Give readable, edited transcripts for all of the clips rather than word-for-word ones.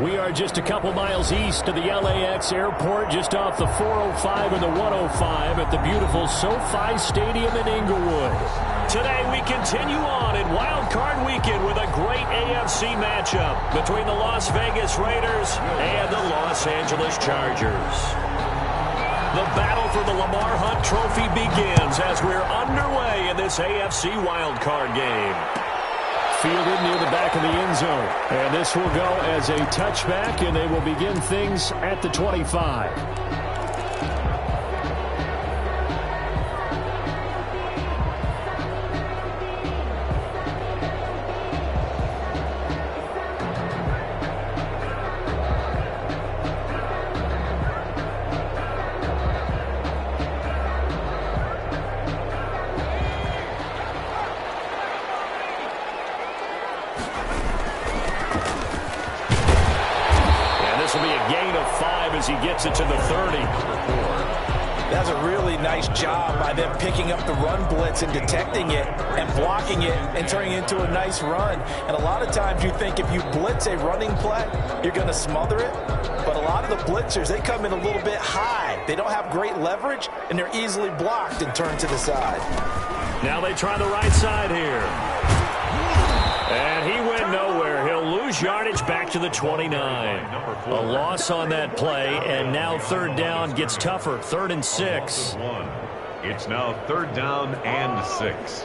We are just a couple miles east of the LAX airport, just off the 405 and the 105 at the beautiful SoFi Stadium in Inglewood. Today we continue on in Wild Card Weekend with a great AFC matchup between the Las Vegas Raiders and the Los Angeles Chargers. The battle for the Lamar Hunt Trophy begins as we're underway in this AFC Wild Card game. Fielded near the back of the end zone. And this will go as a touchback, and they will begin things at the 25. As he gets it to the 30. That's a really nice job by them picking up the run blitz and detecting it and blocking it and turning it into a nice run. And a lot of times you think if you blitz a running play, you're going to smother it. But a lot of the blitzers, they come in a little bit high. They don't have great leverage, and they're easily blocked and turned to the side. Now they try the right side here. And he went nowhere. He'll lose yardage back to the 29. A loss on that play, and now third down gets tougher. 3rd and 6. It's now 3rd down and 6.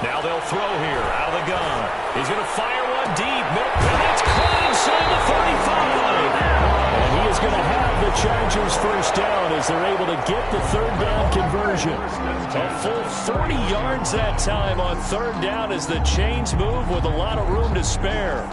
Now they'll throw here out of the gun. He's going to fire one deep. And it's caught inside the 35. And he is going to have the Chargers first down as they're able to get the third down conversion. A full 30 yards that time on third down as the chains move with a lot of room to spare.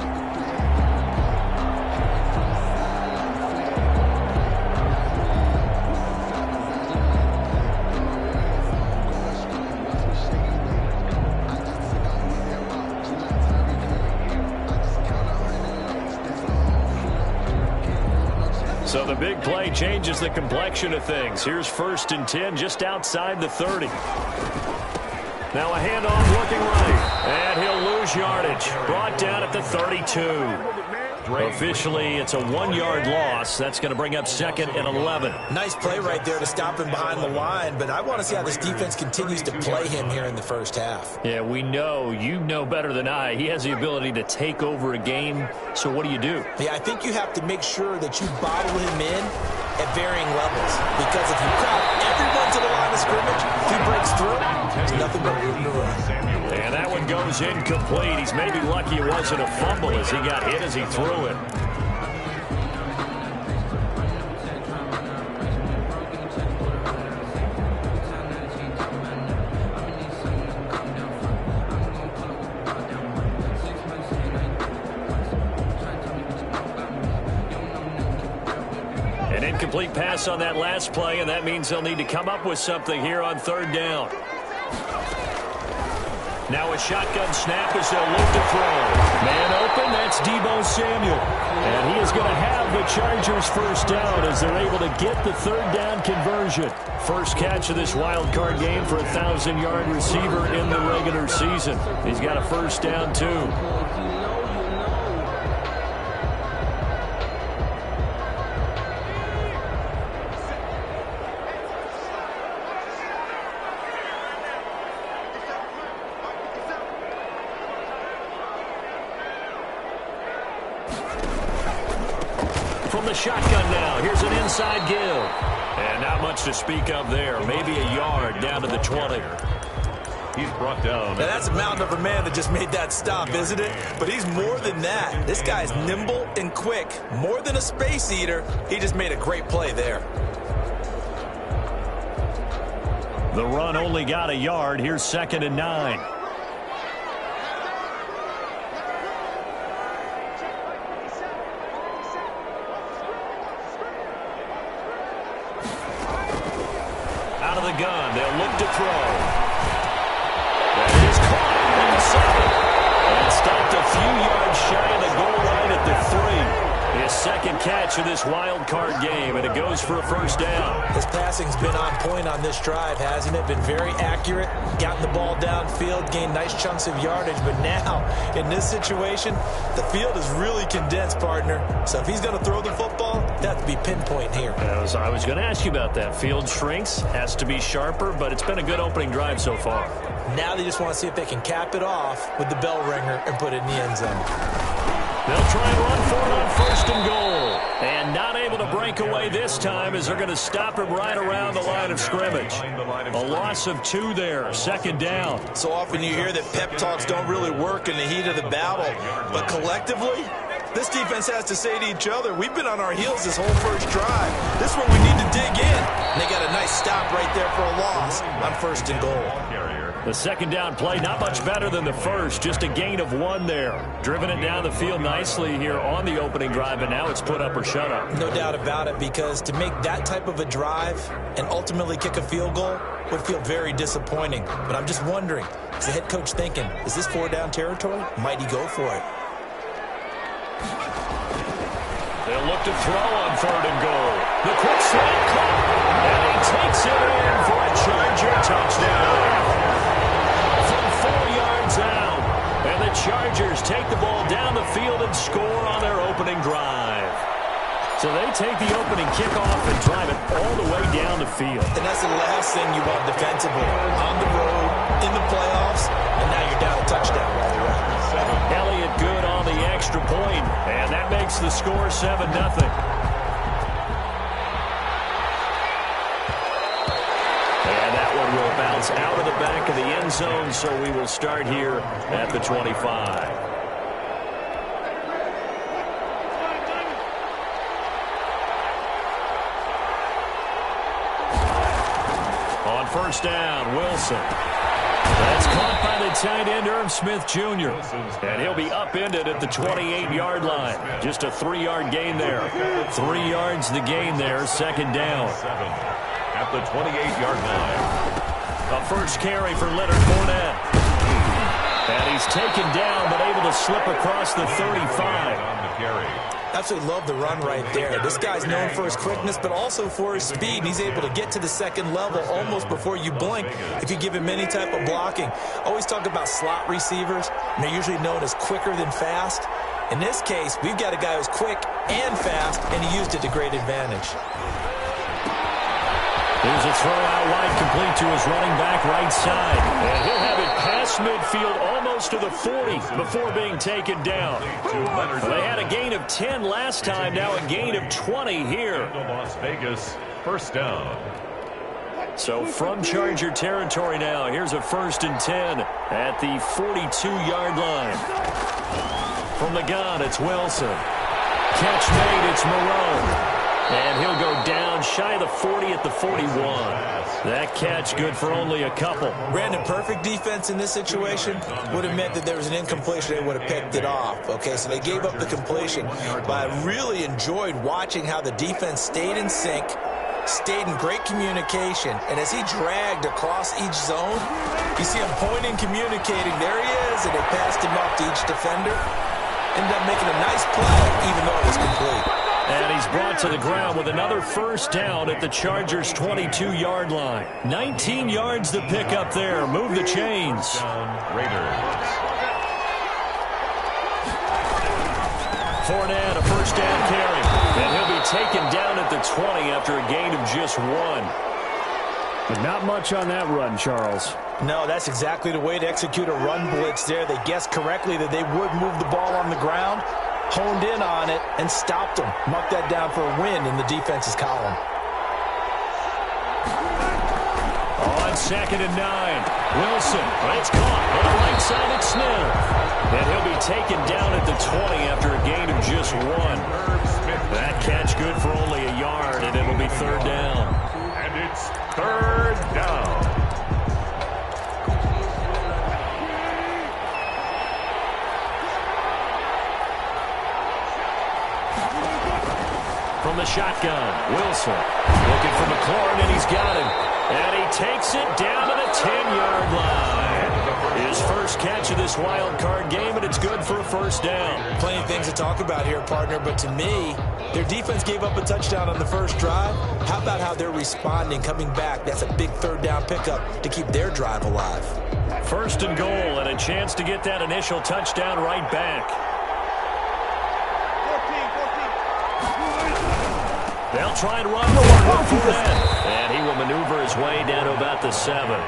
So the big play changes the complexion of things. Here's 1st and 10 just outside the 30. Now a handoff looking right. And he'll lose yardage. Brought down at the 32. Officially, it's a 1-yard loss. That's going to bring up 2nd and 11. Nice play right there to stop him behind the line, but I want to see how this defense continues to play him here in the first half. Yeah, we know. You know better than I. He has the ability to take over a game. So what do you do? Yeah, I think you have to make sure that you bottle him in at varying levels. Because if you crowd everyone to the line of scrimmage, if he breaks through, there's nothing but room to run. And that one goes incomplete. He's maybe lucky it wasn't a fumble as he got hit as he threw it. An incomplete pass on that last play, and that means they'll need to come up with something here on third down. Now a shotgun snap as they'll look to throw. Man open, that's Deebo Samuel. And he is going to have the Chargers first down as they're able to get the third down conversion. First catch of this wild card game for a 1,000-yard receiver in the regular season. He's got a first down, too. From the shotgun now, here's an inside give. And not much to speak of there. Maybe a yard down to the 20. He's brought down. Now that's a mountain of a man that just made that stop, isn't it? But he's more than that. This guy's nimble and quick. More than a space eater. He just made a great play there. The run only got a yard. Here's 2nd and 9. Out of the gun. They'll look to throw. That is caught at the 7. And stopped a few yards shy of the goal line at the 3. His second catch of this wild card game, and it goes for a first down. His passing's been on point on this drive, hasn't it? Been very accurate, gotten the ball downfield, gained nice chunks of yardage, but now, in this situation, the field is really condensed, partner. So if he's going to throw the football, they have to be pinpoint here. I was going to ask you about that. Field shrinks, has to be sharper, but it's been a good opening drive so far. Now they just want to see if they can cap it off with the bell ringer and put it in the end zone. They'll try and run for it on 1st and goal. And not able to break away this time as they're going to stop him right around the line of scrimmage. A loss of 2 there, 2nd down. So often you hear that pep talks don't really work in the heat of the battle. But collectively, this defense has to say to each other, we've been on our heels this whole first drive. This is where we need to dig in. And they got a nice stop right there for a loss on 1st and goal. The 2nd down play, not much better than the first. Just a gain of 1 there. Driven it down the field nicely here on the opening drive, but now it's put up or shut up. No doubt about it, because to make that type of a drive and ultimately kick a field goal would feel very disappointing. But I'm just wondering, is the head coach thinking, is this 4-down territory? Might he go for it? They'll look to throw on 3rd and goal. The quick slant caught, and he takes it in for a Charger touchdown. From 4 yards out, and the Chargers take the ball down the field and score on their opening drive. So they take the opening kickoff and drive it all the way down the field. And that's the last thing you want defensively. On the road, in the playoffs, and now you're down a touchdown while you're at it. Elliott good on the extra point, and that makes the score 7-0. And that one will bounce out of the back of the end zone, so we will start here at the 25. On 1st down, Wilson. That's caught by the tight end, Irv Smith Jr. And he'll be upended at the 28-yard line. Just a 3-yard gain there. 3 yards the gain there, 2nd down. At the 28-yard line. A first carry for Leonard Fournette. And he's taken down, but able to slip across the 35. On the carry. Absolutely love the run right there. This guy's known for his quickness, but also for his speed. And he's able to get to the 2nd level almost before you blink if you give him any type of blocking. Always talk about slot receivers, and they're usually known as quicker than fast. In this case, we've got a guy who's quick and fast, and he used it to great advantage. There's a throw out wide complete to his running back right side. And he'll have it past midfield almost to the 40 before being taken down. They had a gain of 10 last time, now a gain of 20 here. Las Vegas, 1st down. So from Charger territory now, here's a 1st and 10 at the 42-yard line. From the gun, it's Wilson. Catch made, it's Marone. And he'll go down shy of the 40 at the 41. That catch good for only a couple. Brandon, perfect defense in this situation would have meant that there was an incompletion. They would have picked it off. Okay, so they gave up the completion. But I really enjoyed watching how the defense stayed in sync, stayed in great communication. And as he dragged across each zone, you see him pointing, communicating. There he is, and they passed him off to each defender. Ended up making a nice play, even though it was complete. And he's brought to the ground with another 1st down at the Chargers' 22-yard line. 19 yards to pick up there. Move the chains. Raiders. Fournette, a 1st down carry. And he'll be taken down at the 20 after a gain of just 1. But not much on that run, Charles. No, that's exactly the way to execute a run blitz there. They guessed correctly that they would move the ball on the ground, honed in on it, and stopped them. Marked that down for a win in the defense's column. On 2nd and 9, Wilson. It's caught on the right side at Smith. And he'll be taken down at the 20 after a gain of just 1. That catch good for only a yard, and it'll be 3rd down. And it's 3rd down. from the shotgun. Wilson looking for McLaurin, and he's got him. And he takes it down to the 10-yard line. His first catch of this wild card game, and it's good for a first down. Plenty of things to talk about here, partner, but to me, their defense gave up a touchdown on the first drive. How about how they're responding, coming back? That's a big third down pickup to keep their drive alive. First and goal, and a chance to get that initial touchdown right back. They'll try and run and he will maneuver his way down to about the 7.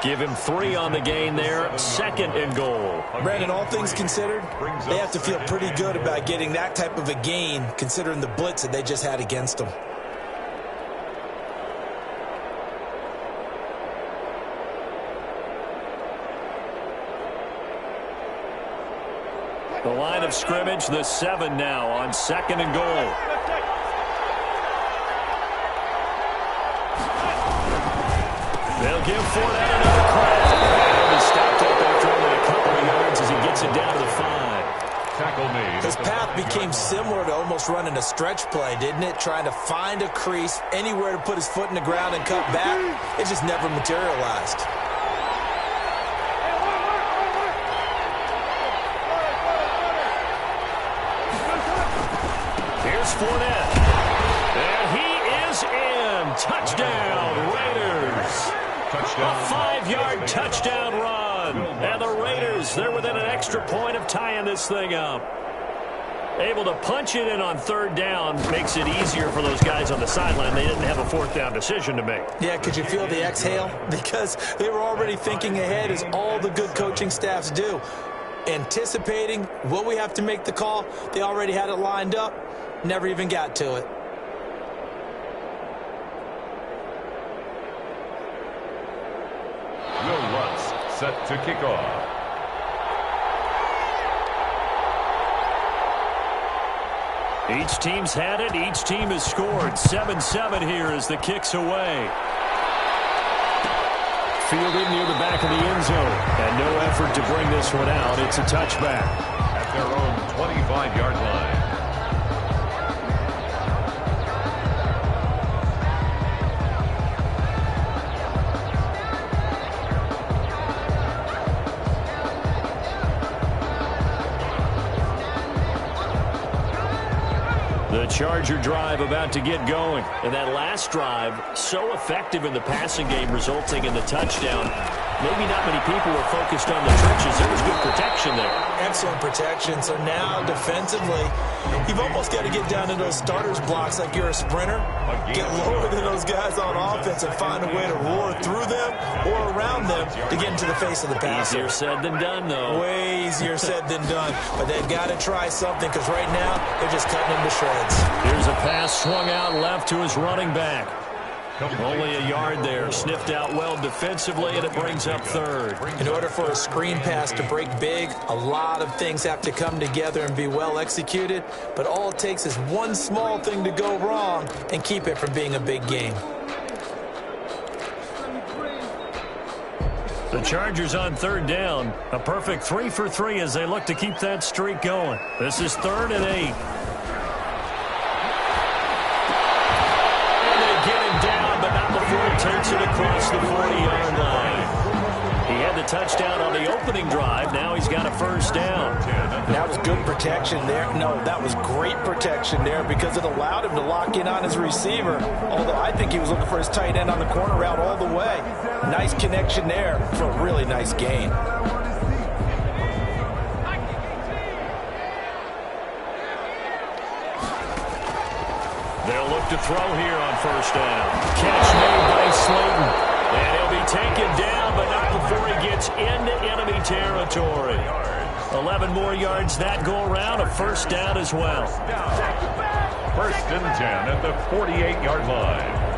Give him 3 on the gain there. Second and goal. Brandon, all things considered, they have to feel pretty good about getting that type of a gain, considering the blitz that they just had against them. The line of scrimmage, the 7 now on second and goal. They'll give Fournette another crack. He's stopped up after only a couple of yards as he gets it down to the 5. Tackle made. His path became similar to almost running a stretch play, didn't it? Trying to find a crease, anywhere to put his foot in the ground and cut back. It just never materialized. Here's Fournette. And he is in. Touchdown, Raiders. Touchdown. A 5-yard touchdown run. And the Raiders, they're within an extra point of tying this thing up. Able to punch it in on third down makes it easier for those guys on the sideline. They didn't have a fourth down decision to make. Yeah, could you feel the exhale? Because they were already thinking ahead, as all the good coaching staffs do. Anticipating, will we have to make the call? They already had it lined up. Never even got to it. Will Lutz set to kick off. Each team's had it. Each team has scored. 7-7 here as the kick's away. Fielded near the back of the end zone. And no effort to bring this one out. It's a touchback. At their own 25-yard line. The Charger drive about to get going. And that last drive, so effective in the passing game, resulting in the touchdown. Maybe not many people were focused on the trenches. There was good protection there. Excellent protection. So now, defensively, you've almost got to get down to those starters blocks like you're a sprinter. Get lower than those guys on offense and find a way to roar through them or around them to get into the face of the passer. Easier said than done, though. Way easier said than done. But they've got to try something, because right now they're just cutting them to shreds. Here's a pass swung out left to his running back. Only a yard there. Sniffed out well defensively, and it brings up third. In order for a screen pass to break big, a lot of things have to come together and be well executed. But all it takes is one small thing to go wrong and keep it from being a big game. The Chargers on third down. A perfect 3 for 3 as they look to keep that streak going. This is 3rd and 8. Takes it across the 40-yard line. He had the touchdown on the opening drive. Now he's got a first down. That was good protection there. No, that was great protection there, because it allowed him to lock in on his receiver. Although I think he was looking for his tight end on the corner route all the way. Nice connection there for a really nice gain. They'll look to throw here on first down. Catch made by Slayton. And he'll be taken down, but not before he gets into enemy territory. 11 more yards that go around. A first down as well. 1st and 10 at the 48-yard line.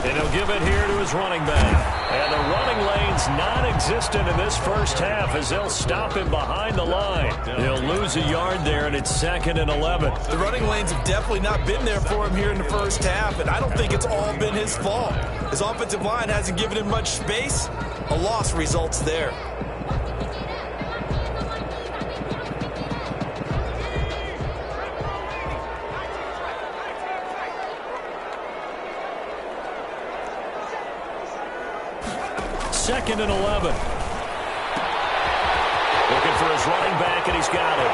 And he'll give it here to his running back. And the running lane's non-existent in this first half as they'll stop him behind the line. He'll lose a yard there, and it's 2nd and 11. The running lanes have definitely not been there for him here in the first half, and I don't think it's all been his fault. His offensive line hasn't given him much space. A loss results there. Second and 11. Looking for his running back, and he's got it.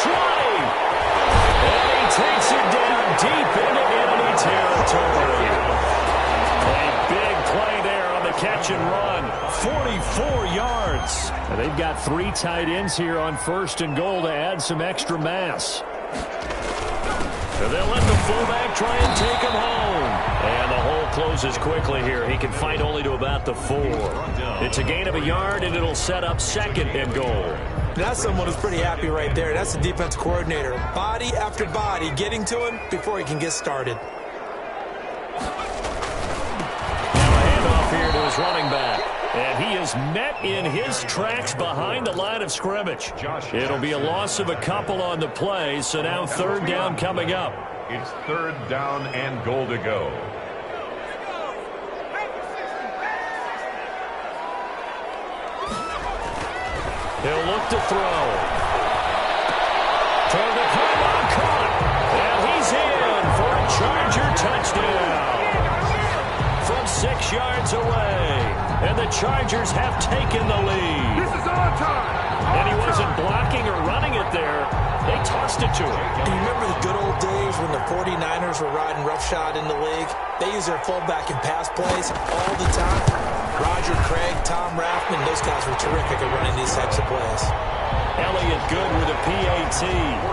Try! And he takes it down deep into enemy territory. A big play there on the catch and run. 44 yards. Now they've got 3 tight ends here on 1st and goal to add some extra mass. So they'll let the fullback try and take him home. And the hole closes quickly here. He can fight only to about the 4. It's a gain of a yard, and it'll set up 2nd and goal. That's someone who's pretty happy right there. That's the defense coordinator. Body after body getting to him before he can get started. Now a handoff here to his running back. And he is met in his tracks behind the line of scrimmage. It'll be a loss of a couple on the play, so now 3rd down coming up. It's 3rd down and goal to go. He'll look to throw. Toward the pylon, caught. And he's in for a Charger touchdown. From 6 yards away. And the Chargers have taken the lead. This is our time. And he wasn't blocking or running it there. They tossed it to him. Do you remember the good old days when the 49ers were riding roughshod in the league? They use their fullback in pass plays all the time. Roger Craig, Tom Rathman, those guys were terrific at running these types of plays. Elliott good with a PAT.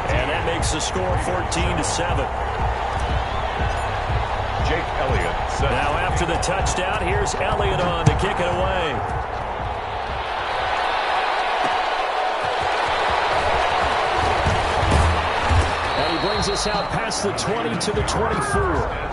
And that makes the score 14-7. Jake Elliott. Now after the touchdown, here's Elliott on to kick it away. And he brings us out past the 20 to the 24.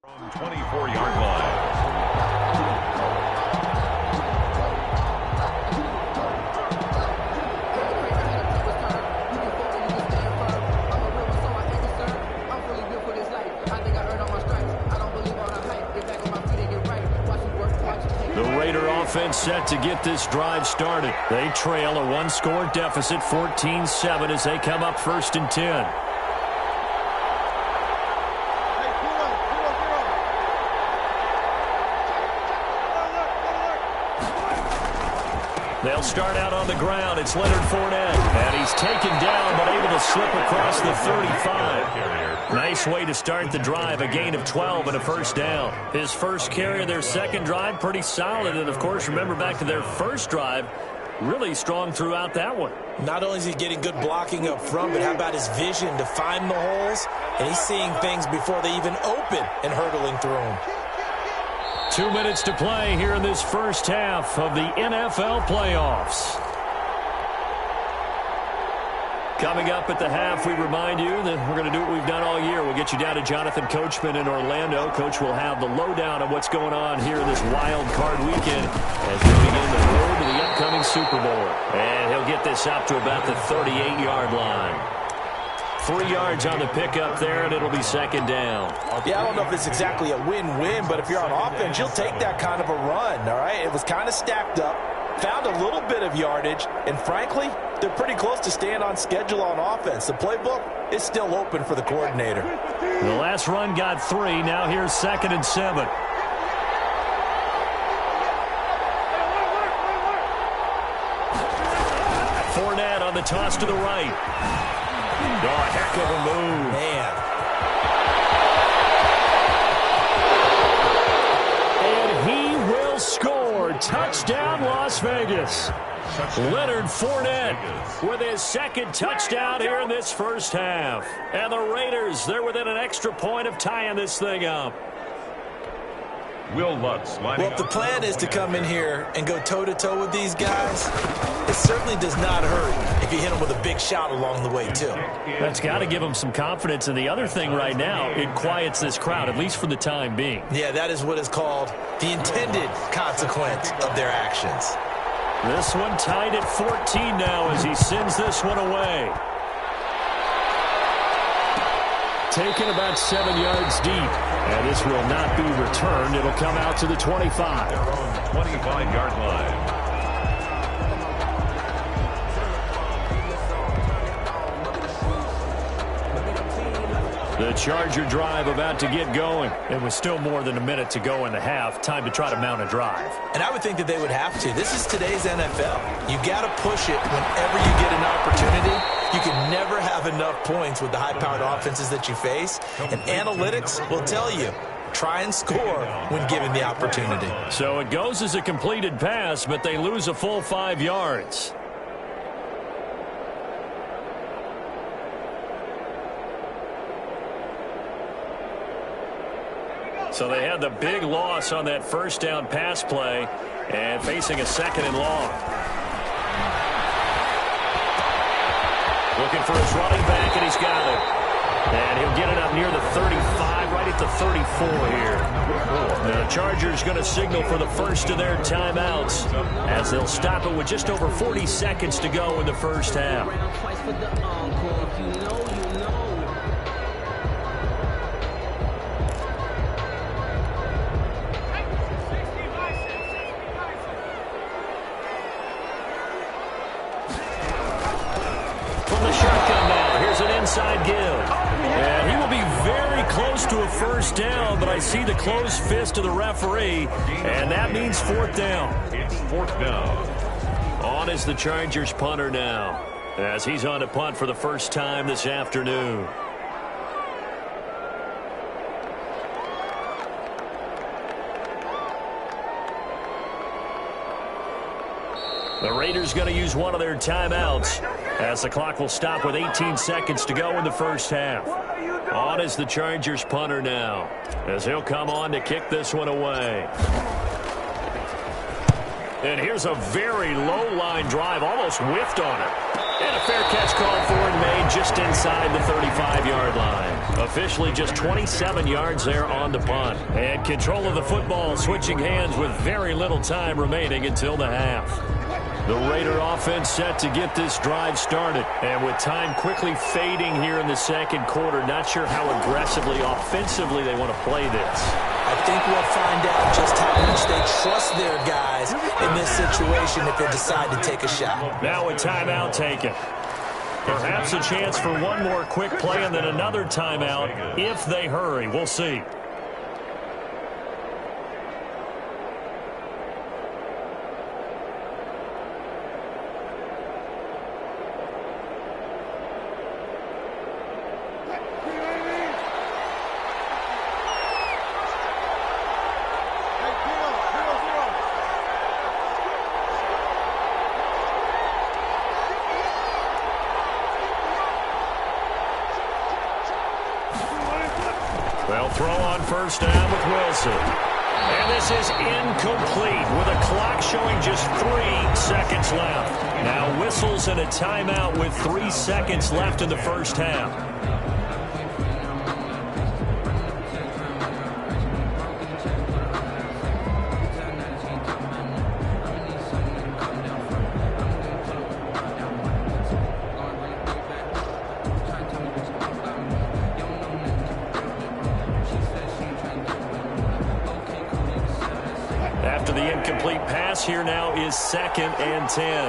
From 24-yard line. The Raider offense set to get this drive started. They trail a one-score deficit, 14-7, as they come up 1st and 10. They'll start out on the ground. It's Leonard Fournette. And he's taken down, but able to slip across the 35. Nice way to start the drive. A gain of 12 and a first down. His first carry of their second drive, pretty solid. And, of course, remember back to their first drive, really strong throughout that one. Not only is he getting good blocking up front, but how about his vision to find the holes? And he's seeing things before they even open and hurdling through them. 2 minutes to play here in this first half of the NFL playoffs. Coming up at the half, we remind you that we're going to do what we've done all year. We'll get you down to Jonathan Coachman in Orlando. Coach will have the lowdown of what's going on here in this wild card weekend as we begin the road to the upcoming Super Bowl. And he'll get this up to about the 38-yard line. 3 yards on the pickup there, and it'll be second down. Yeah, I don't know if it's exactly a win-win, but if you're on offense, you'll take that kind of a run, all right? It was kind of stacked up, found a little bit of yardage, and frankly, they're pretty close to staying on schedule on offense. The playbook is still open for the coordinator. The last run got 3. Now here's 2nd and 7. Fournette on the toss to the right. Oh, a heck of a move. Man. And he will score. Touchdown, Las Vegas. Leonard Fournette with his second touchdown here in this first half. And the Raiders, they're within an extra point of tying this thing up. Will Lutz lining Well, if the plan is to come in here and go toe-to-toe with these guys, it certainly does not hurt if you hit them with a big shot along the way, too. That's got to give them some confidence. And the other thing right now, it quiets this crowd, at least for the time being. Yeah, that is what is called the intended consequence of their actions. This one tied at 14 now as he sends this one away. Taken about 7 yards deep. And this will not be returned. It'll come out to the 25. 25-yard line. The Charger drive about to get going. It was still more than a minute to go in the half. Time to try to mount a drive. And I would think that they would have to. This is today's NFL. You got to push it whenever you get an opportunity. You can never have enough points with the high-powered offenses that you face. And analytics will tell you, try and score when given the opportunity. So it goes as a completed pass, but they lose a full 5 yards. So they had the big loss on that first down pass play and facing a 2nd and long. Looking for his running back, and he's got it. And he'll get it up near the 35, right at the 34 here. The Chargers going to signal for the first of their timeouts as they'll stop it with just over 40 seconds to go in the first half. Inside give. And he will be very close to a first down, but I see the closed fist of the referee, and that means 4th down. It's 4th down. On is the Chargers punter now, as he's on to punt for the first time this afternoon. The Raiders going to use one of their timeouts as the clock will stop with 18 seconds to go in the first half. On is the Chargers punter now as he'll come on to kick this one away. And here's a very low line drive, almost whiffed on it. And a fair catch called for and made just inside the 35-yard line. Officially just 27 yards there on the punt. And control of the football switching hands with very little time remaining until the half. The Raider offense set to get this drive started. And with time quickly fading here in the second quarter, not sure how aggressively, offensively they want to play this. I think we'll find out just how much they trust their guys in this situation if they decide to take a shot. Now a timeout taken. Perhaps a chance for one more quick play and then another timeout if they hurry. We'll see. They'll throw on first down with Wilson. And this is incomplete with a clock showing just 3 seconds left. Now whistles and a timeout with 3 seconds left in the first half. After the incomplete pass, here now is 2nd and 10.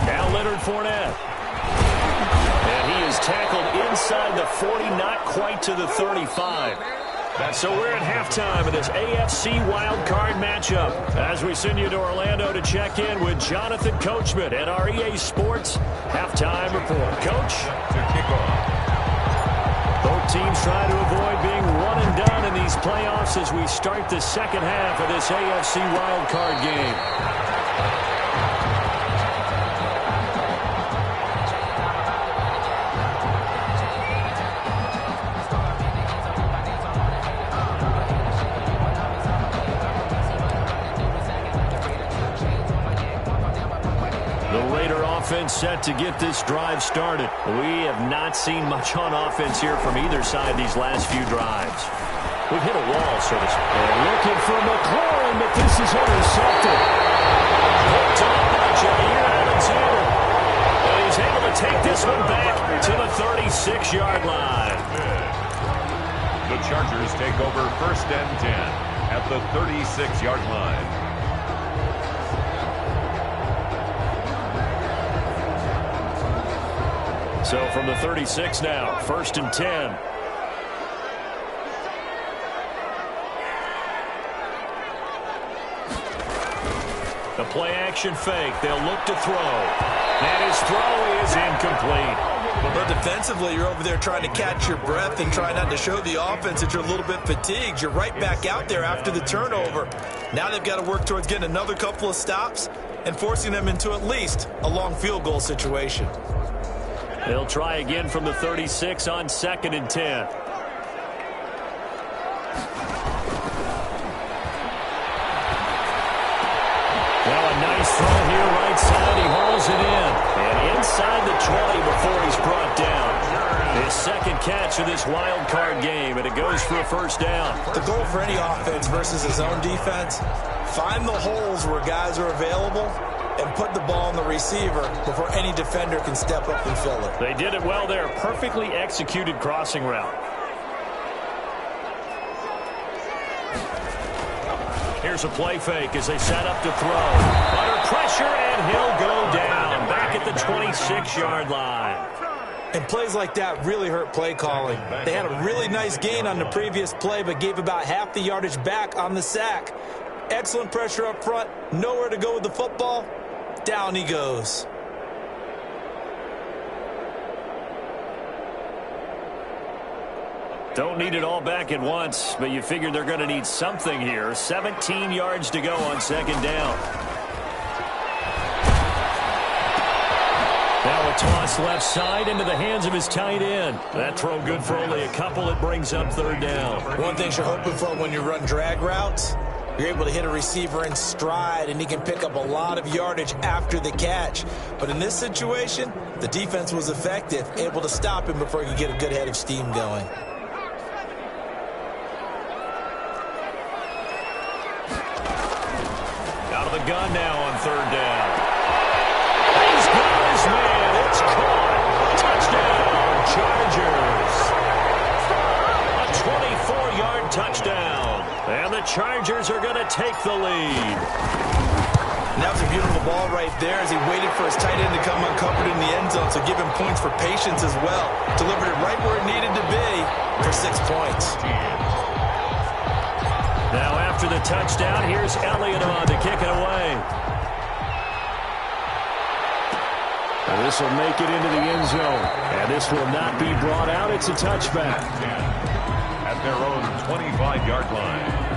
Now Leonard Fournette. And he is tackled inside the 40, not quite to the 35. So we're at halftime of this AFC wildcard matchup as we send you to Orlando to check in with Jonathan Coachman at our EA Sports Halftime Report. Coach? To kick off. Both teams try to avoid being one and done in these playoffs as we start the second half of this AFC wildcard game. Offense set to get this drive started. We have not seen much on offense here from either side these last few drives. We've hit a wall, so to speak. They're looking for McLaurin, but this is intercepted. Picked up by Jair Alexander. And he's able to take this one back to the 36-yard line. The Chargers take over 1st and 10 at the 36-yard line. So from the 36 now, 1st and 10. The play action fake. They'll look to throw. And his throw is incomplete. But defensively, you're over there trying to catch your breath and try not to show the offense that you're a little bit fatigued. You're right back out there after the turnover. Now they've got to work towards getting another couple of stops and forcing them into at least a long field goal situation. They'll try again from the 36 on 2nd and 10. Now a nice throw here right side. He hauls it in. And inside the 20 before he's brought down. His 2nd catch of this wild card game, and it goes for a first down. The goal for any offense versus his own defense, find the holes where guys are available and put the ball on the receiver before any defender can step up and fill it. They did it well there. Perfectly executed crossing route. Here's a play fake as they set up to throw. Under pressure, and he'll go down. Back at the 26-yard line. And plays like that really hurt play calling. They had a really nice gain on the previous play, but gave about half the yardage back on the sack. Excellent pressure up front. Nowhere to go with the football. Down he goes. Don't need it all back at once, but you figure they're going to need something here. 17 yards to go on 2nd down. Now a toss left side into the hands of his tight end. That throw good for only a couple. It brings up 3rd down. One thing you're hoping for when you run drag routes You're able to hit a receiver in stride, and he can pick up a lot of yardage after the catch. But in this situation, the defense was effective, able to stop him before he could get a good head of steam going. Out of the gun now on third down. He's got his man. It's caught. Touchdown, Chargers. A 24-yard touchdown. And the Chargers are going to take the lead. And that was a beautiful ball right there as he waited for his tight end to come uncovered in the end zone, so give him points for patience as well. Delivered it right where it needed to be for 6 points. Now after the touchdown, here's Elliott on to kick it away. And this will make it into the end zone. And this will not be brought out. It's a touchback. At their own 25-yard line.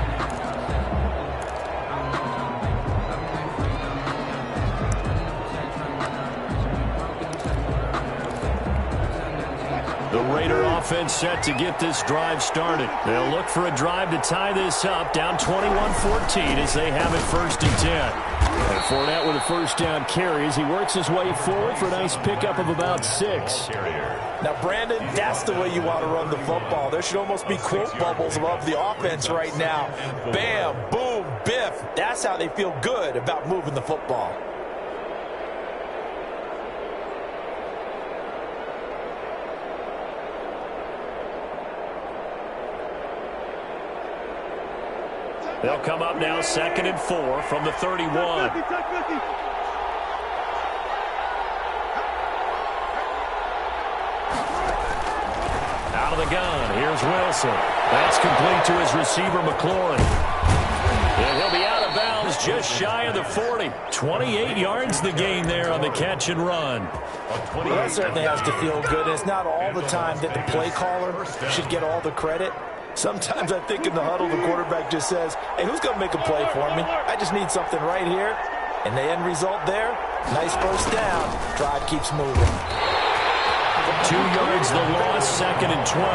The Raider offense set to get this drive started. They'll look for a drive to tie this up, down 21-14 as they have it 1st and 10. And Fournette with a first down carry as he works his way forward for a nice pickup of about 6. Now, Brandon, that's the way you want to run the football. There should almost be quote bubbles above the offense right now. Bam, boom, biff. That's how they feel good about moving the football. They'll come up now 2nd and 4 from the 31. Out of the gun, here's Wilson. That's complete to his receiver, McLaurin. And he'll be out of bounds just shy of the 40. 28 yards the gain there on the catch and run. Well, that certainly has to feel good. It's not all the time that the play caller should get all the credit. Sometimes I think in the huddle, the quarterback just says, hey, who's going to make a play for me? I just need something right here. And the end result there, nice first down. Drive keeps moving. 2 yards the loss, 2nd and 12.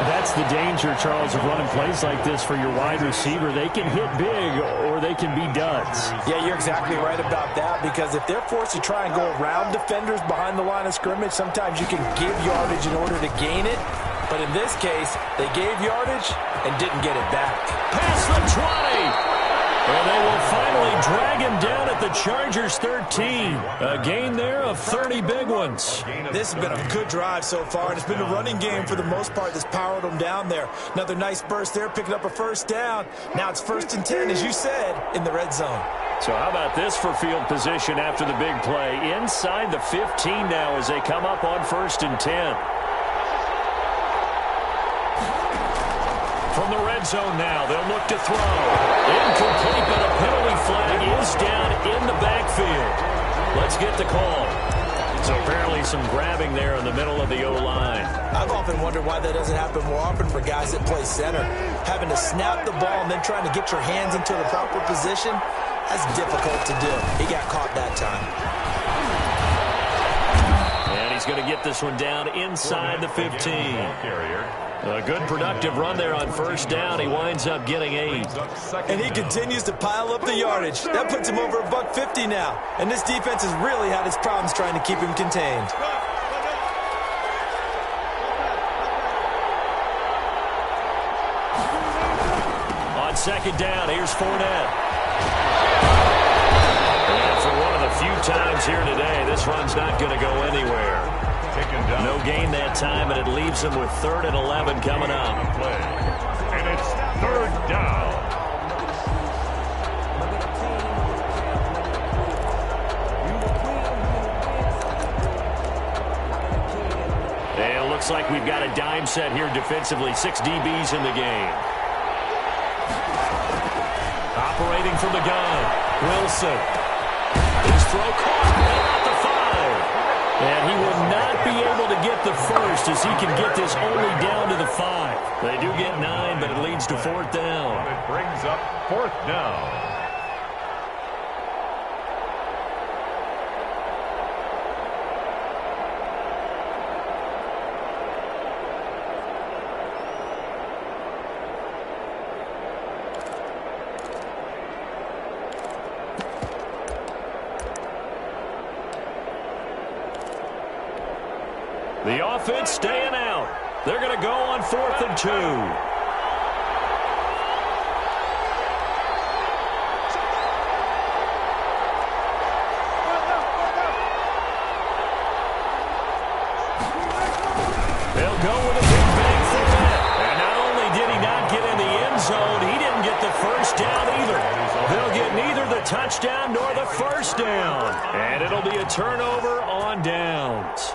That's the danger, Charles, of running plays like this for your wide receiver. They can hit big or they can be duds. Yeah, you're exactly right about that, because if they're forced to try and go around defenders behind the line of scrimmage, sometimes you can give yardage in order to gain it. But in this case, they gave yardage and didn't get it back. Past the 20. And they will finally drag him down at the Chargers 13. A gain there of 30 big ones. This has been a good drive so far, and it's been a running game for the most part that's powered them down there. Another nice burst there, picking up a first down. Now it's 1st and 10, as you said, in the red zone. So how about this for field position after the big play? Inside the 15 now as they come up on 1st and 10. From the red zone now, they'll look to throw. Incomplete, but a penalty flag is down in the backfield. Let's get the call. So apparently some grabbing there in the middle of the O-line. I've often wondered why that doesn't happen more often for guys that play center. Having to snap the ball and then trying to get your hands into the proper position, that's difficult to do. He got caught that time. And he's going to get this one down inside the 15. A good productive run there on first down. He winds up getting 8. And he continues to pile up the yardage. That puts him over $150 now. And this defense has really had its problems trying to keep him contained. On second down, here's Fournette. And for one of the few times here today, this run's not going to go anywhere. No gain that time, and it leaves them with 3rd and 11 coming up. And it's 3rd down. And it looks like we've got a dime set here defensively. 6 DBs in the game. Operating from the gun, Wilson. His throw caught at the 5. And he will not be able to get the first as he can get this only down to the 5. They do get 9, but it leads to 4th down. It brings up 4th down. The offense staying out. They're going to go on 4th and 2. They'll go with a big bang for it. And not only did he not get in the end zone, he didn't get the first down either. They'll get neither the touchdown nor the first down. And it'll be a turnover on downs.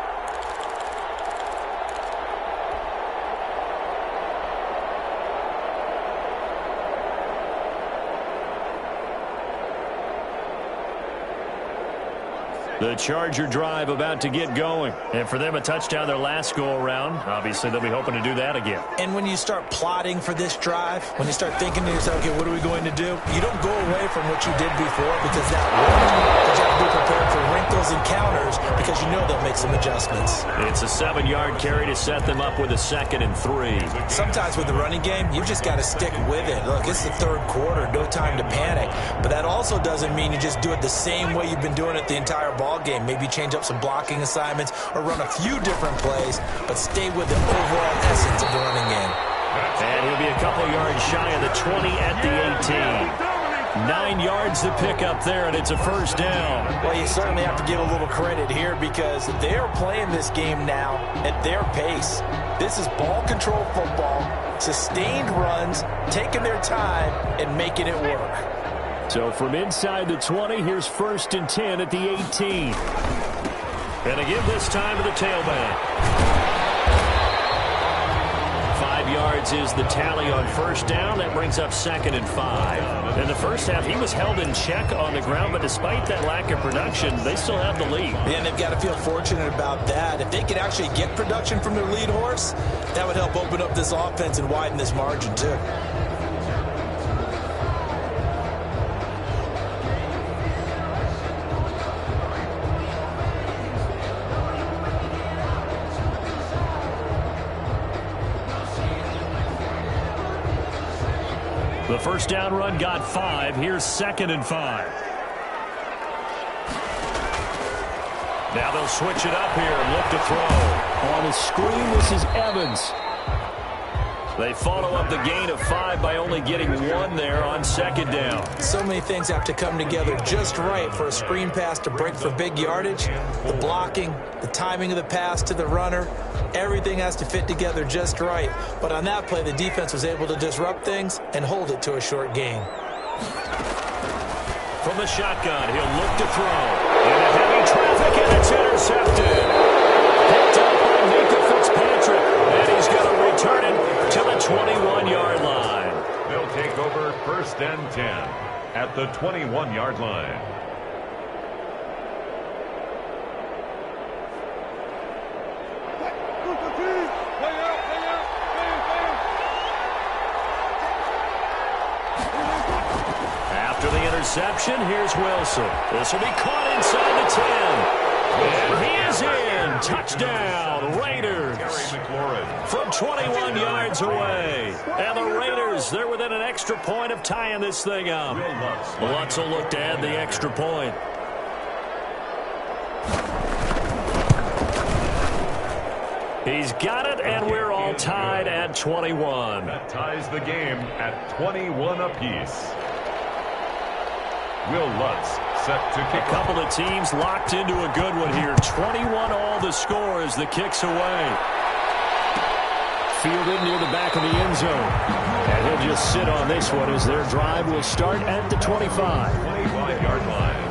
The Charger drive about to get going. And for them, a touchdown their last go-around. Obviously, they'll be hoping to do that again. And when you start plotting for this drive, when you start thinking to yourself, okay, what are we going to do? You don't go away from what you did before because that worked. But you have to be prepared for wrinkles and counters because you know they'll make some adjustments. It's a 7-yard carry to set them up with a 2nd and 3. Sometimes with the running game, you've just got to stick with it. Look, it's the 3rd quarter, no time to panic. But that also doesn't mean you just do it the same way you've been doing it the entire ball game. Maybe change up some blocking assignments or run a few different plays, but stay with the overall essence of the running game. And he'll be a couple yards shy of the 20 at the 18. 9 yards to pick up there, and it's a first down. Well, you certainly have to give a little credit here because they are playing this game now at their pace. This is ball control football, sustained runs, taking their time, and making it work. So from inside the 20, here's 1st and 10 at the 18. And again this time to the tailback. 5 yards is the tally on first down. That brings up 2nd and 5. In the first half, he was held in check on the ground, but despite that lack of production, they still have the lead. And they've got to feel fortunate about that. If they could actually get production from their lead horse, that would help open up this offense and widen this margin too. The first down run got 5. Here's 2nd and 5. Now they'll switch it up here and look to throw. On the screen, this is Evans. They follow up the gain of 5 by only getting 1 there on 2nd down. So many things have to come together just right for a screen pass to break for big yardage. The blocking, the timing of the pass to the runner, everything has to fit together just right. But on that play, the defense was able to disrupt things and hold it to a short gain. From the shotgun, he'll look to throw. Into heavy traffic, and it's intercepted. Picked up by Minka Fitzpatrick, and he's going to return it to the 21-yard line. They'll take over 1st and 10 at the 21-yard line. After the interception, here's Wilson. This will be caught inside the 10. And he is in. Touchdown, Raiders. From 21 yards away. And the Raiders, they're within an extra point of tying this thing up. Lutz will look to add the extra point. He's got it, and we're all tied at 21. That ties the game at 21 apiece. Will Lutz set to kick. A couple of teams locked into a good one here. 21 all the score as the kick's away. Fielded near the back of the end zone. And he'll just sit on this one as their drive will start at the 25. 25-yard line.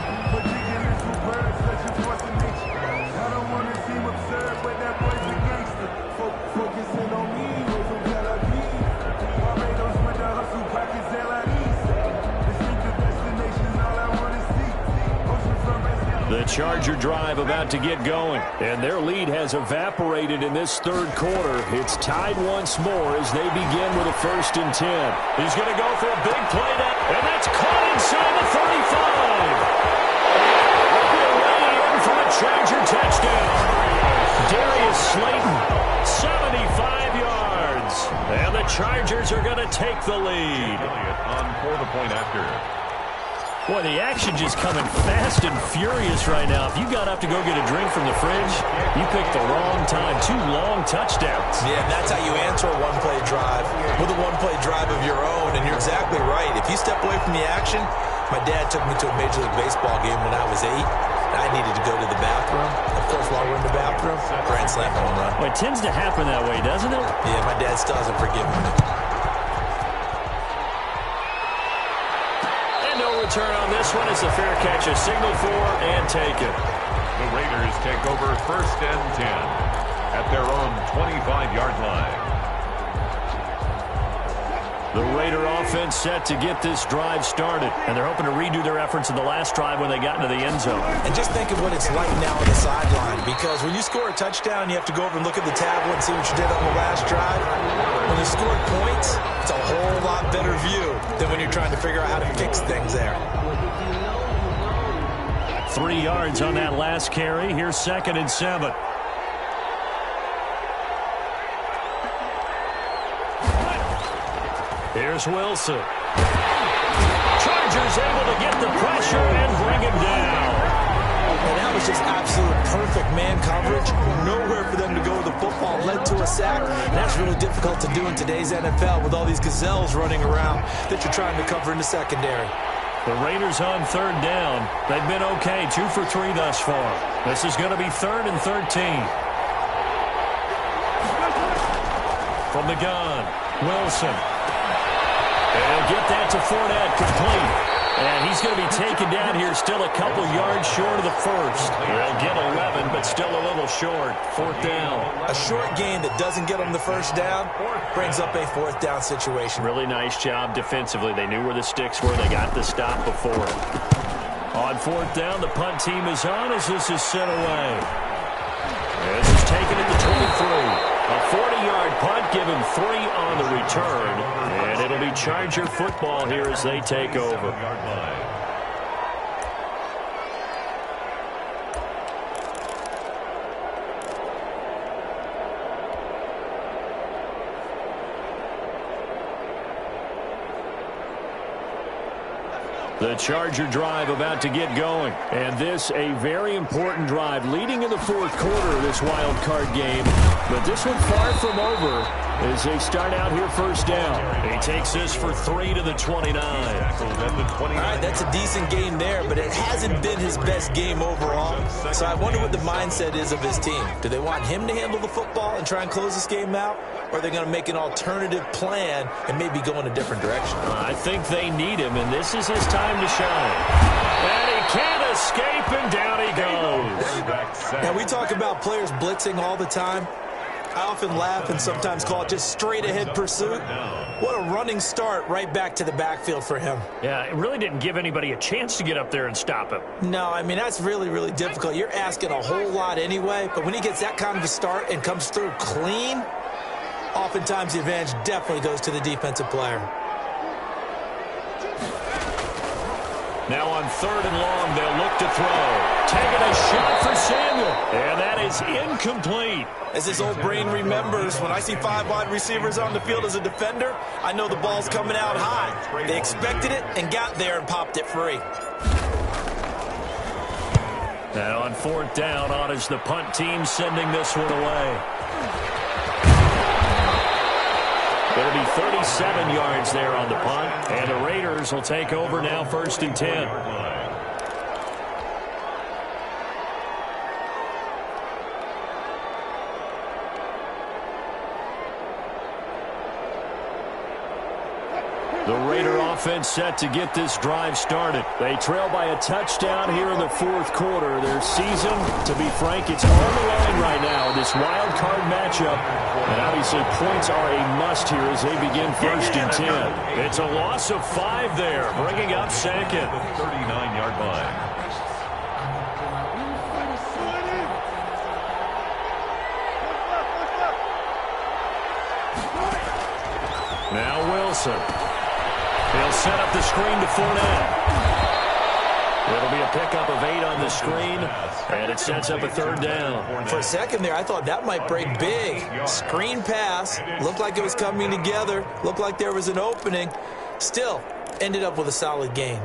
The Charger drive about to get going, and their lead has evaporated in this 3rd quarter. It's tied once more as they begin with a 1st and 10. He's going to go for a big play now, and that's caught inside the 35. Away in for a Charger touchdown. Darius Slayton, 75 yards, and the Chargers are going to take the lead. On for the point after. Boy, the action just coming fast and furious right now. If you got up to go get a drink from the fridge, you picked the wrong time. 2 long touchdowns. Yeah, and that's how you answer a one-play drive with a one-play drive of your own. And you're exactly right. If you step away from the action, my dad took me to a Major League Baseball game when I was 8. And I needed to go to the bathroom. Of course, while we're in the bathroom, grand slam home run. Well, it tends to happen that way, doesn't it? Yeah, my dad still hasn't forgiven me. Turn on this one is a fair catch, a signal for and take it. The Raiders take over 1st and 10 at their own 25-yard line. The Raider offense set to get this drive started, and they're hoping to redo their efforts in the last drive when they got into the end zone. And just think of what it's like now on the sideline, because when you score a touchdown, you have to go over and look at the tablet and see what you did on the last drive. When you score points, it's a whole lot better view than when you're trying to figure out how to fix things there. 3 yards on that last carry. Here's 2nd and 7. Here's Wilson. Chargers able to get the pressure and bring him down. And that was just absolute perfect man coverage. Nowhere for them to go with the football. Led to a sack. And that's really difficult to do in today's NFL with all these gazelles running around that you're trying to cover in the secondary. The Raiders on 3rd down. They've been okay, 2 for 3 thus far. This is going to be 3rd and 13. From the gun, Wilson. They'll get that to Fournette, complete. And he's going to be taken down here, still a couple yards short of the first. They'll get 11, but still a little short. 4th down. A short gain that doesn't get them the first down brings up a 4th down situation. Really nice job defensively. They knew where the sticks were. They got the stop before it. On 4th down, the punt team is on as this is sent away. This is taken at the 23. A 40-yard punt, given 3 on the return. And it'll be Charger football here as they take over. The Charger drive about to get going. And this, a very important drive leading in the 4th quarter of this wild card game. But this one far from over as they start out here 1st down. He takes this for 3 to the 29. All right, that's a decent game there, but it hasn't been his best game overall. So I wonder what the mindset is of his team. Do they want him to handle the football and try and close this game out? Or are they going to make an alternative plan and maybe go in a different direction? I think they need him, and this is his time to shine. And he can't escape, and down he goes. Now, we talk about players blitzing all the time. I often laugh and sometimes call it just straight-ahead pursuit. What a running start right back to the backfield for him. Yeah, it really didn't give anybody a chance to get up there and stop him. No, I mean, that's really, really difficult. You're asking a whole lot anyway, but when he gets that kind of a start and comes through clean, oftentimes the advantage definitely goes to the defensive player. Now on 3rd and long, they'll look to throw. Taking a shot for Samuel, and that is incomplete. As his old brain remembers, when I see 5 wide receivers on the field as a defender, I know the ball's coming out high. They expected it and got there and popped it free. Now on 4th down, on is the punt team sending this one away. It'll be 37 yards there on the punt, and the Raiders will take over now 1st and 10. The Raider offense set to get this drive started. They trail by a touchdown here in the 4th quarter. Their season, to be frank, it's on the line right now in this wild card matchup. And obviously points are a must here as they begin 1st and 10. It's a loss of 5 there, bringing up 2nd. 39-yard line. Now Wilson. He'll set up the screen to Fournette. It'll be a pickup of 8 on the screen, and it sets up a 3rd down. For a second there, I thought that might break big. Screen pass, looked like it was coming together, looked like there was an opening. Still, ended up with a solid gain.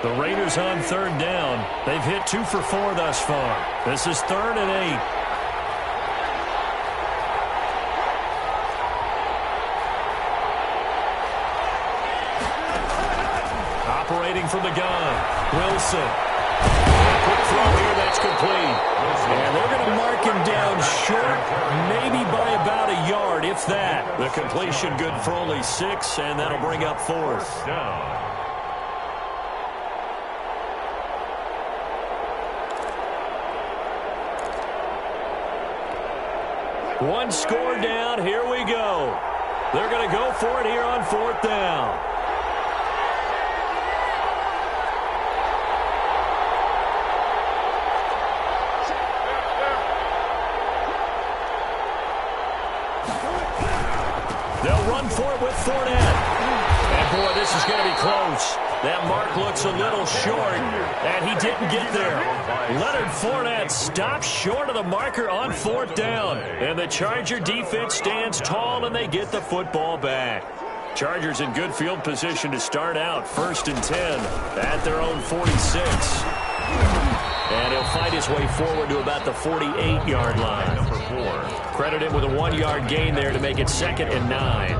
The Raiders on third down. They've hit 2 for 4 thus far. This is 3rd and 8. Operating from the gun, Wilson. Quick throw here, that's complete. And they're going to mark him down short, maybe by about a yard, if that. The completion good for only 6, and that'll bring up 4th down. One score down, here we go. They're going to go for it here on 4th down. They'll run for it with Fournette. And, boy, this is going to be close. That mark looks a little short, and he didn't get there. Leonard Fournette stops short of the marker on 4th down. And the Charger defense stands tall, and they get the football back. Chargers in good field position to start out. 1st and 10 at their own 46. And he'll fight his way forward to about the 48-yard line. Number 4. Credit him with a 1-yard gain there to make it 2nd and 9.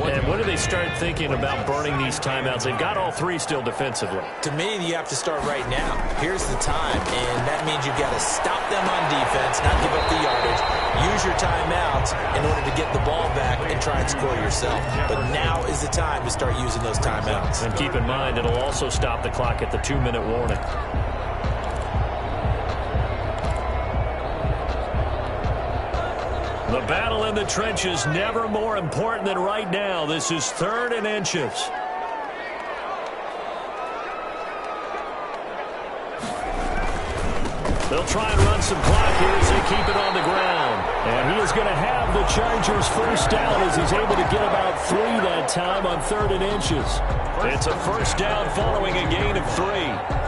And when do they start thinking about burning these timeouts? They've got all 3 still defensively. To me, you have to start right now. Here's the time, and that means you've got to stop them on defense, not give up the yardage, use your timeouts in order to get the ball back and try and score yourself. But now is the time to start using those timeouts. And keep in mind, it'll also stop the clock at the 2-minute warning. The battle in the trenches never more important than right now. This is 3rd and inches. They'll try and run some clock here as they keep it on the ground. And he is going to have the Chargers 1st down as he's able to get about 3 that time on 3rd and inches. It's a 1st down following a gain of 3.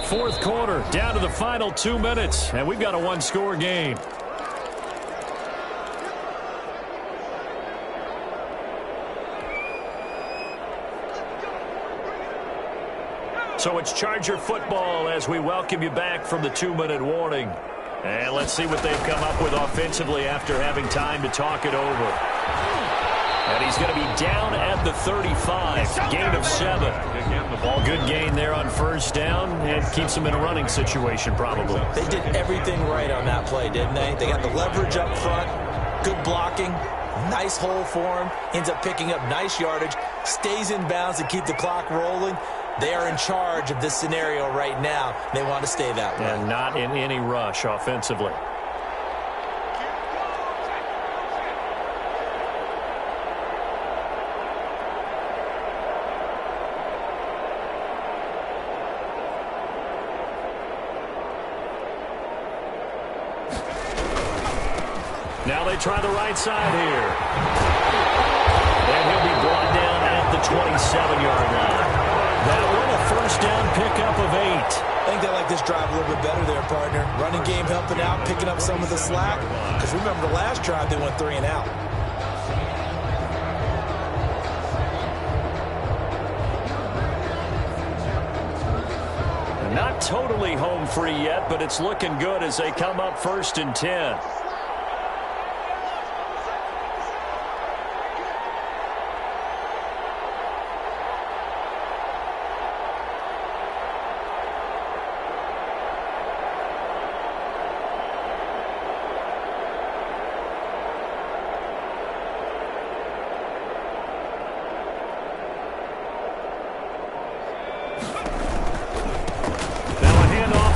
Fourth quarter, down to the final 2 minutes, and we've got a 1-score game. So it's Charger football as we welcome you back from the 2-minute warning. And let's see what they've come up with offensively after having time to talk it over. And he's going to be down at the 35, gain of 7. All good gain there on 1st down, and keeps him in a running situation probably. They did everything right on that play, didn't they? They got the leverage up front, good blocking, nice hole for him, ends up picking up nice yardage, stays in bounds to keep the clock rolling. They are in charge of this scenario right now. They want to stay that way. And not in any rush offensively. Now they try the right side here. And he'll be brought down at the 27-yard line. That one a 1st down pickup of 8. I think they like this drive a little bit better there, partner. Running game helping out, picking up some of the slack. Because remember the last drive, they went 3 and out. Not totally home free yet, but it's looking good as they come up 1st and 10.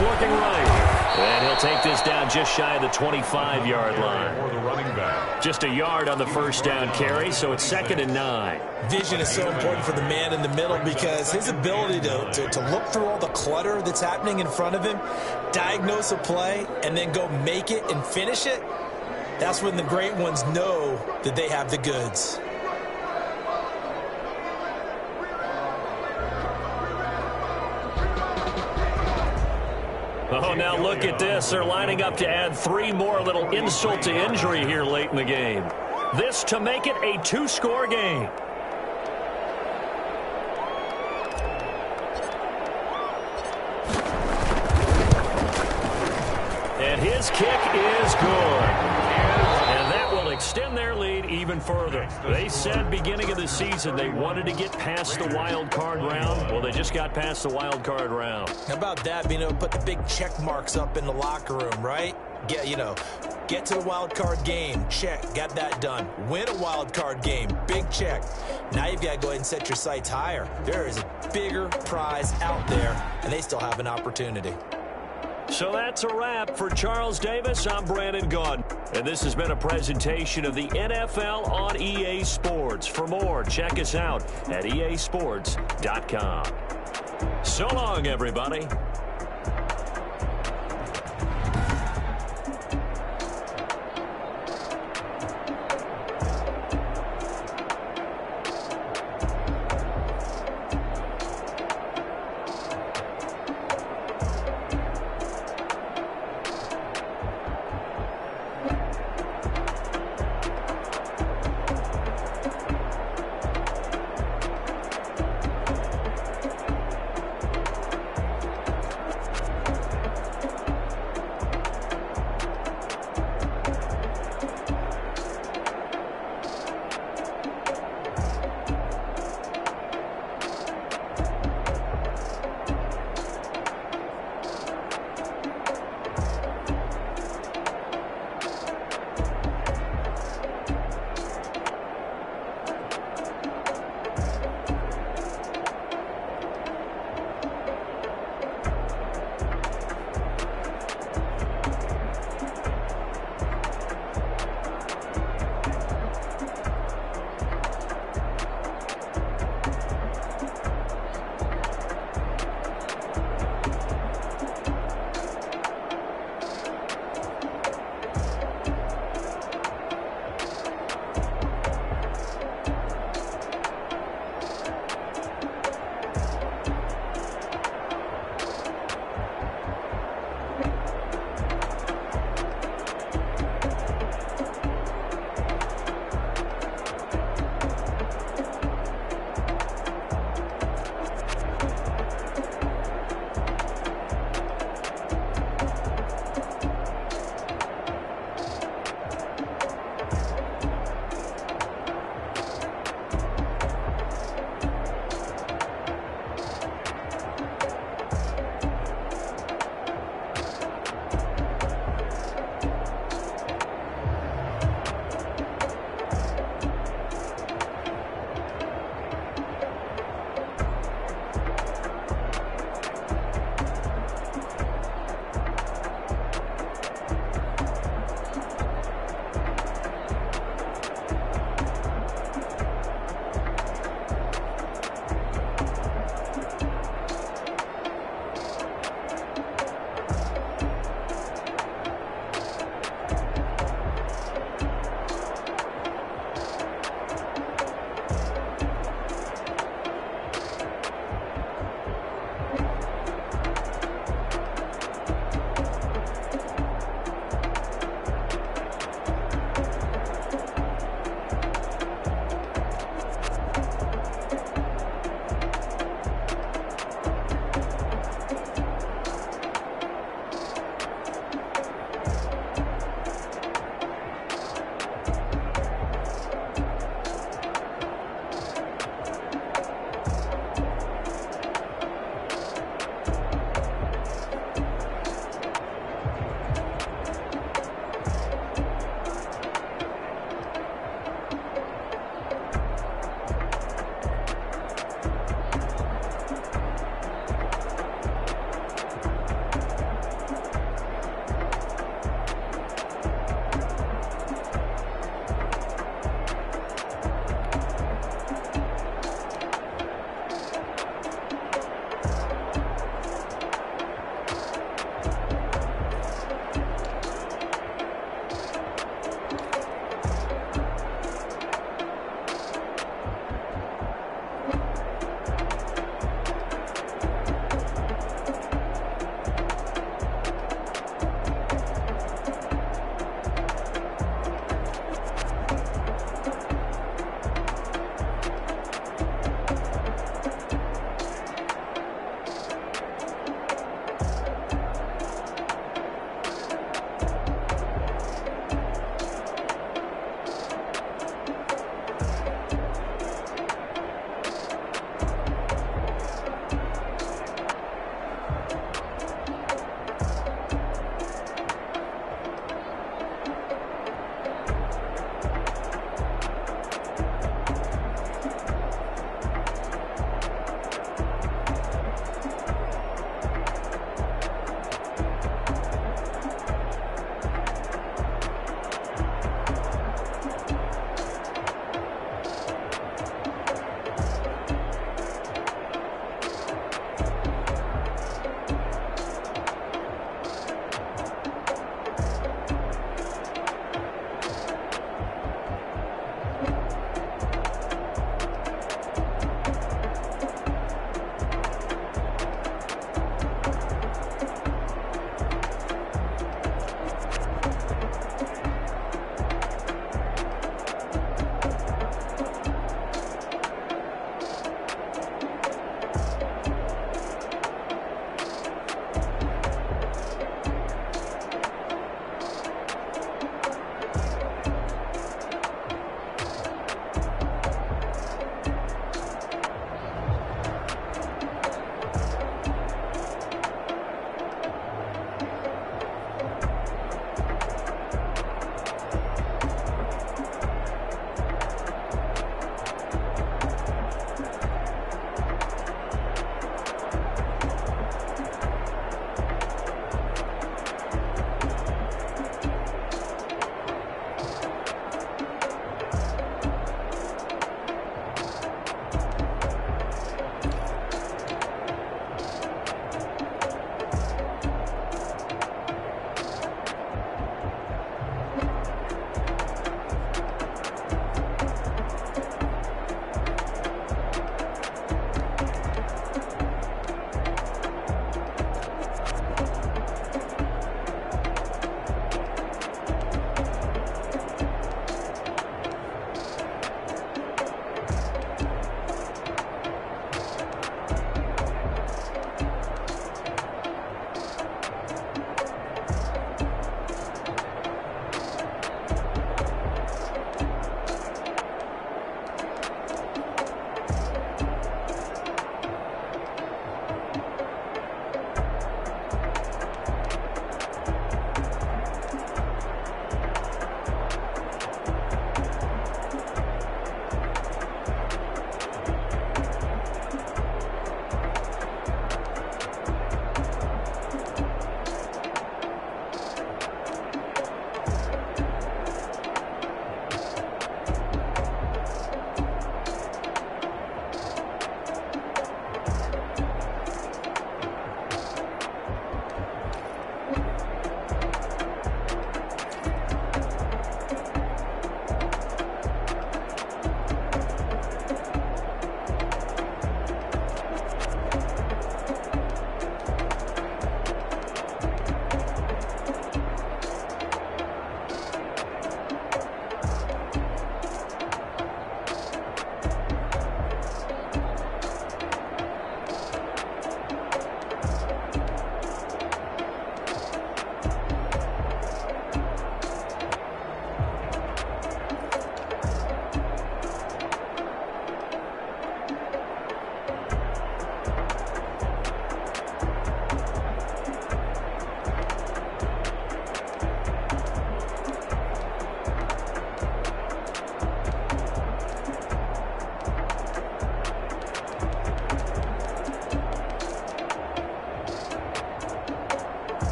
Looking right. And he'll take this down just shy of the 25-yard line. Just a yard on the 1st down carry, so it's 2nd and 9. Vision is so important for the man in the middle because his ability to look through all the clutter that's happening in front of him, diagnose a play, and then go make it and finish it, that's when the great ones know that they have the goods. Oh, now look at this. They're lining up to add 3 more, a little insult to injury here late in the game. This to make it a 2-score game. And his kick is good. And that will extend their lead even further. They said beginning of the season they wanted to get past the wild card round. Well, they just got past the wild card round. How about that, being able to put the big check marks up in the locker room, right? Get to the wild card game. Check. Got that done. Win a wild card game. Big check. Now you've got to go ahead and set your sights higher. There is a bigger prize out there, and they still have an opportunity. So that's a wrap for Charles Davis. I'm Brandon Gaudin. And this has been a presentation of the NFL on EA Sports. For more, check us out at easports.com. So long, everybody.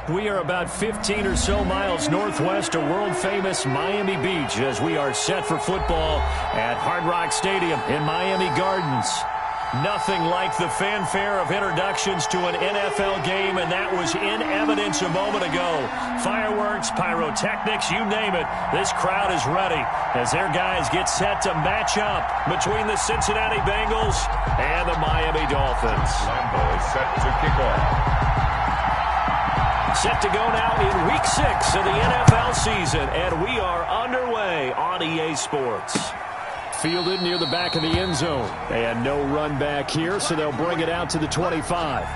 We are about 15 or so miles northwest of world-famous Miami Beach as we are set for football at Hard Rock Stadium in Miami Gardens. Nothing like the fanfare of introductions to an NFL game, and that was in evidence a moment ago. Fireworks, pyrotechnics, you name it. This crowd is ready as their guys get set to match up between the Cincinnati Bengals and the Miami Dolphins. Lambeau is set to kick off. Set to go now in Week 6 of the NFL season, and we are underway on EA Sports. Fielded near the back of the end zone, and no run back here, so they'll bring it out to the 25.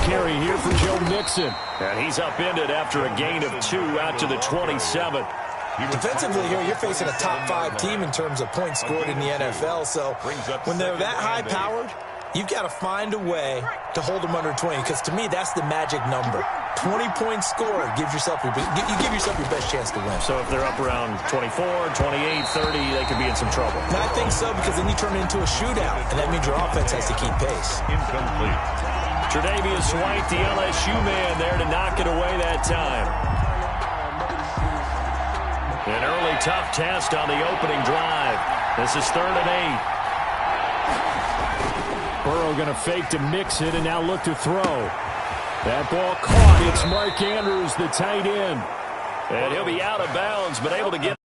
Carry here for Joe Mixon. And he's upended after a gain of 2 out to the 27. Defensively here, you're facing a top 5 team in terms of points scored in the NFL. So when they're that high-powered, you've got to find a way to hold them under 20. Because to me, that's the magic number. 20 points scored gives yourself you give yourself your best chance to win. So if they're up around 24, 28, 30, they could be in some trouble. And I think so, because then you turn it into a shootout, and that means your offense has to keep pace. Incomplete. Tre'Davious White, the LSU man, there to knock it away that time. An early tough test on the opening drive. This is 3rd and 8. Burrow going to fake to mix it and now look to throw. That ball caught. It's Mark Andrews, the tight end. And he'll be out of bounds, but able to get